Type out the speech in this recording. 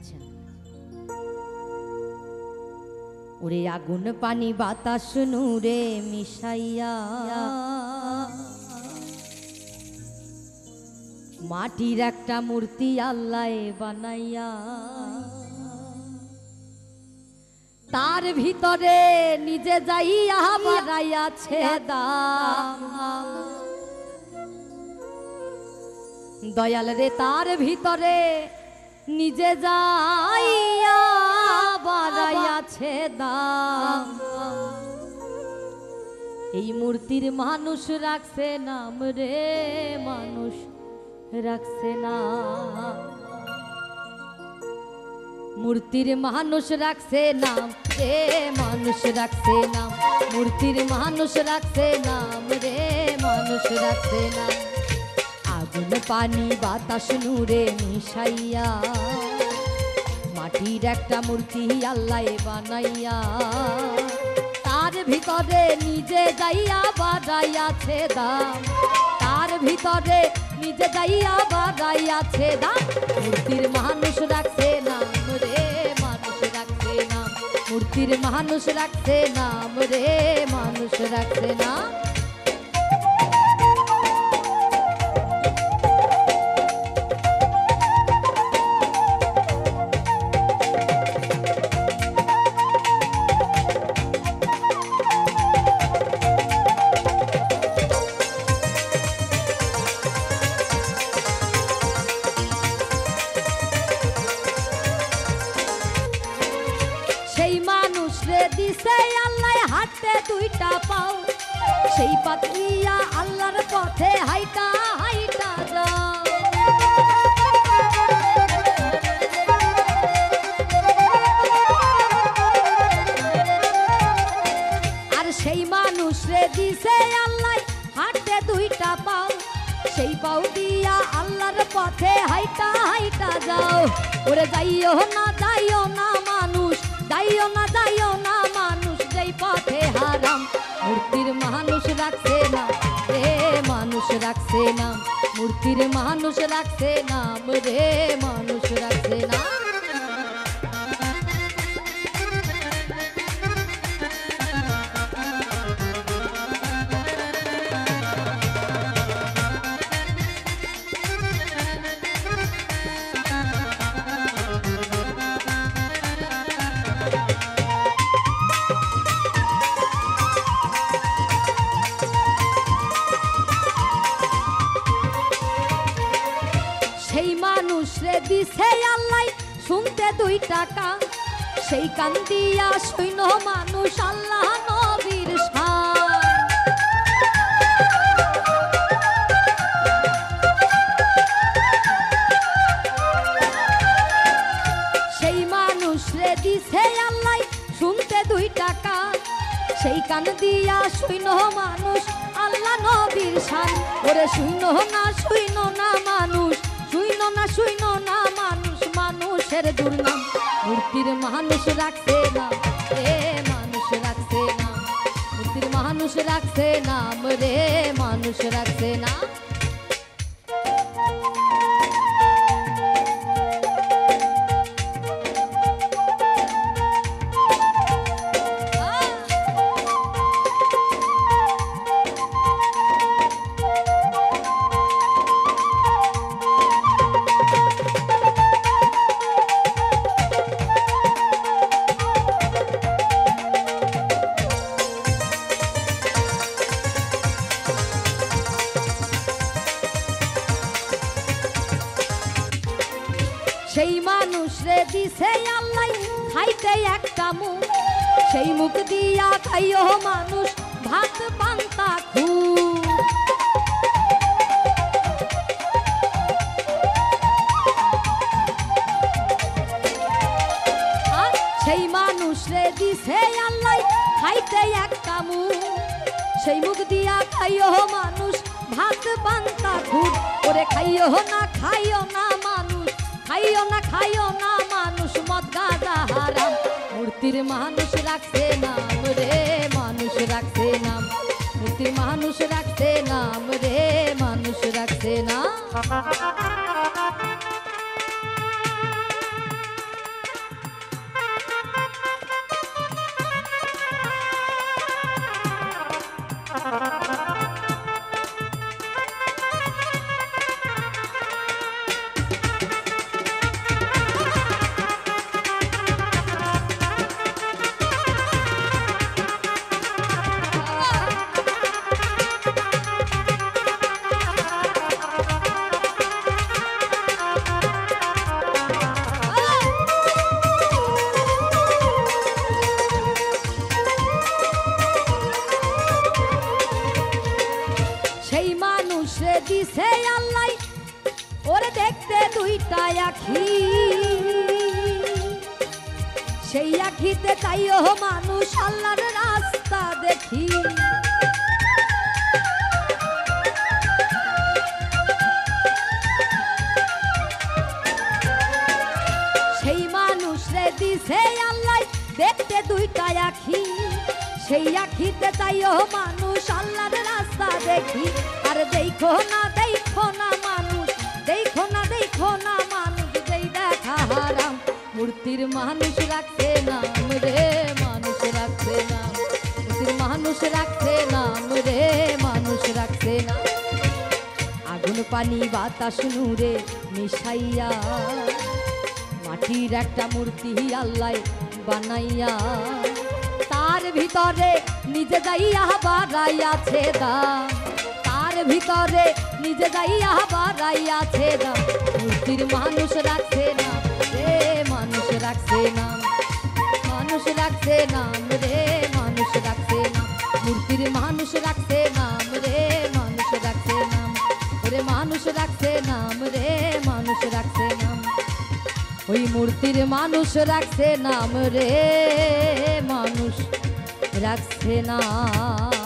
আচ্ছা ওরে আগুন পানি বাতাস নূরে মিশাইয়া মাটির একটা মূর্তি আল্লাহ বানাইয়া তার ভিতরে নিজে যাইয়া বাড়াইয়াছে দাম দয়াল রে তার ভিতরে নিজে যাইয়া বাড়াইয়াছে দাম এই মূর্তির মানুষ রাখছে নাম রে মানুষ রাখছে না মূর্তির মানুষ রাখছে নাম রে মানুষ রাখছে নাম মূর্তির মানুষ রাখছে নাম রে মানুষ রাখছে নাম আগুন পানি বাতাস নূরে মিশাইয়া মাটির একটা মূর্তি আল্লাহ বানাইয়া তার ভিতরে নিজে যাইয়া বাড়াইয়াছে দাম তার ভিতরে নিজে যাইয়া বাড়াইয়াছে দাম মূর্তির মানুষ রাখছে নাম রে মানুষ রাখছে নাম মূর্তির মানুষ রাখছে নাম রে মানুষ রাখছে না দিছে আল্লাহ হাতে দুইটা পাও সেই পাতিয়া আল্লাহর পথে হাইটা হাইটা যাও আর সেই মানুষ রে দিছে আল্লাহ হাতে দুইটা পাও সেই পাও দিয়া আল্লাহর পথে হাইটা হাইটা যাও ওরে যাইও না মানুষ যাইও না মানুষ যেই পথে হারাম মূর্তির মানুষ রাখছে না রে মানুষ রাখছে না মূর্তির মানুষ রাখছে নাম রে মানুষ রাখছে না দিছে আল্লাহ শুনতে 2 টাকা সেই কান দিয়া শুইন মানুষ আল্লাহ নবীর শান সেই মানুষ রে দিছে আল্লাহ শুনতে 2 টাকা সেই কান দিয়া শুইন মানুষ আল্লাহ নবীর শান ওরে শুইন না মানুষ শুইনো না মানুষ মানুষের দুর্নাম মূর্তির মানুষ রাখছে না রে মানুষ রাখছে না মূর্তির মানুষ রাখছে নাম রে মানুষ রাখছে না সেই মানুষ রে দিছে আল্লাহ খাইতে একটা মুখ সেই মুখ দিয়া খাইও মানুষ ভাত পান্তা খুব সেই মানুষ রে দিছে আল্লাহ খাইতে একটা মুখ সেই মুখ দিয়া খাইও মানুষ ভাত পান্তা খুব ওরে খাইও না মানুষ খাইও না মানুষ মদ গাঁজা হারাম মূর্তির মানুষ রাখছে নাম রে মানুষ রাখছে নাম মূর্তির মানুষ রাখছে নাম রে মানুষ রাখছে না আখি, সেই আখিতে চাইও মানুষ আল্লাহর রাস্তা দেখি। সেই মানুষ রে দিছে আল্লাহ দেখতে দুইটা আখি, সেই আখিতে চাইও মানুষ আল্লাহর রাস্তা দেখি। আর দেখো না মানুষ, দেখো না মানুষ, যেই দেখা হারাম মূর্তির মানুষ রাখছে নাম রে, মানুষ রাখছে নাম, মূর্তির মানুষ রাখছে নাম রে, মানুষ রাখছে নাম। আগুন পানি বাতাস নূরে মিশাইয়া মাটির একটা মূর্তি আল্লাহ বানাইয়া, তার ভিতরে নিজে যাইয়া বাড়াইয়াছে দাম, তার ভিতরে নিজে যাইয়া বাড়াইয়াছে দাম। মূর্তির মানুষ রাখছে নাম রে, মানুষ রাখছে নাম, মানুষ রাখছে নাম রে, মানুষ রাখছে নাম। মূর্তির মানুষ রাখছে নাম রে, মানুষ রাখছে নাম, ওরে মানুষ রাখছে নাম রে, মানুষ রাখছে নাম। ওই মূর্তির মানুষ রাখছে নাম রে, মানুষ রাখছে নাম।